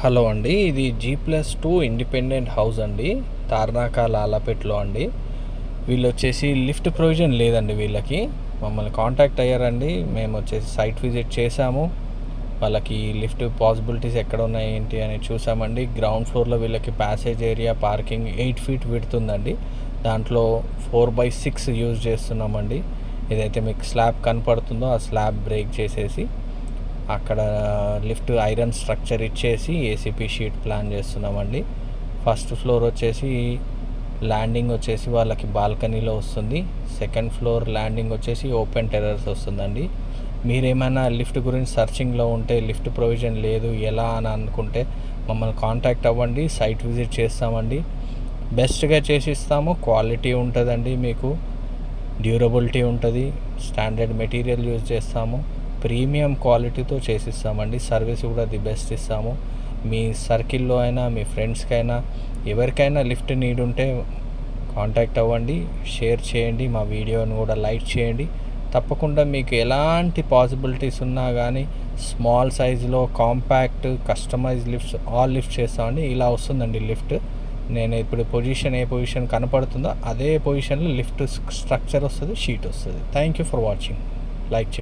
Hello అండి. ఇది G+2 independent house అండి. తార్నాక లాలాపేటలో అండి. వీళ్ళొచ్చేసి లిఫ్ట్ ప్రొవిజన్ లేదండి వీళ్ళకి. మమ్మల్ని కాంటాక్ట్ అయ్యారండి. మేము వచ్చేసి సైట్ విజిట్ చేసాము. వాళ్ళకి లిఫ్ట్ పాసిబిలిటీస్ ఎక్కడ ఉన్నాయి ఏంటి అని చూసామండి. గ్రౌండ్ ఫ్లోర్లో వీళ్ళకి ప్యాసేజ్ ఏరియా పార్కింగ్ 8 feet విడుతుందండి. దాంట్లో 4/6 యూజ్ చేస్తున్నామండి. ఏదైతే మీకు స్లాబ్ కనపడుతుందో ఆ స్లాబ్ బ్రేక్ చేసేసి అక్కడ లిఫ్ట్ ఐరన్ స్ట్రక్చర్ ఇచ్చేసి ఏసీపీ షీట్ ప్లాన్ చేస్తున్నామండి. ఫస్ట్ ఫ్లోర్ వచ్చేసి ల్యాండింగ్ వచ్చేసి వాళ్ళకి బాల్కనీలో వస్తుంది. సెకండ్ ఫ్లోర్ ల్యాండింగ్ వచ్చేసి ఓపెన్ టెర్రస్ వస్తుందండి. మీరేమైనా లిఫ్ట్ గురించి సర్చింగ్లో ఉంటే లిఫ్ట్ ప్రొవిజన్ లేదు ఎలా అని అనుకుంటే మమ్మల్ని కాంటాక్ట్ అవ్వండి. సైట్ విజిట్ చేస్తామండి. బెస్ట్గా చేసిస్తాము. క్వాలిటీ ఉంటుందండి, మీకు డ్యూరబిలిటీ ఉంటుంది. స్టాండర్డ్ మెటీరియల్ యూజ్ చేస్తాము. ప్రీమియం క్వాలిటీతో చేసిస్తామండి. సర్వీస్ కూడా ది బెస్ట్ ఇస్తాము. మీ సర్కిల్లో అయినా మీ ఫ్రెండ్స్కైనా ఎవరికైనా లిఫ్ట్ నీడ్ ఉంటే కాంటాక్ట్ అవ్వండి. షేర్ చేయండి, మా వీడియోని కూడా లైక్ చేయండి. తప్పకుండా మీకు ఎలాంటి పాసిబిలిటీస్ ఉన్నా కానీ స్మాల్ సైజులో compact customize lifts all lift చేస్తామండి. ఇలా వస్తుందండి లిఫ్ట్. నేను ఇప్పుడు ఏ పొజిషన్ కనపడుతుందో అదే పొజిషన్లో లిఫ్ట్ స్ట్రక్చర్ వస్తుంది, షీట్ వస్తుంది. Thank you for watching. Like చేయండి.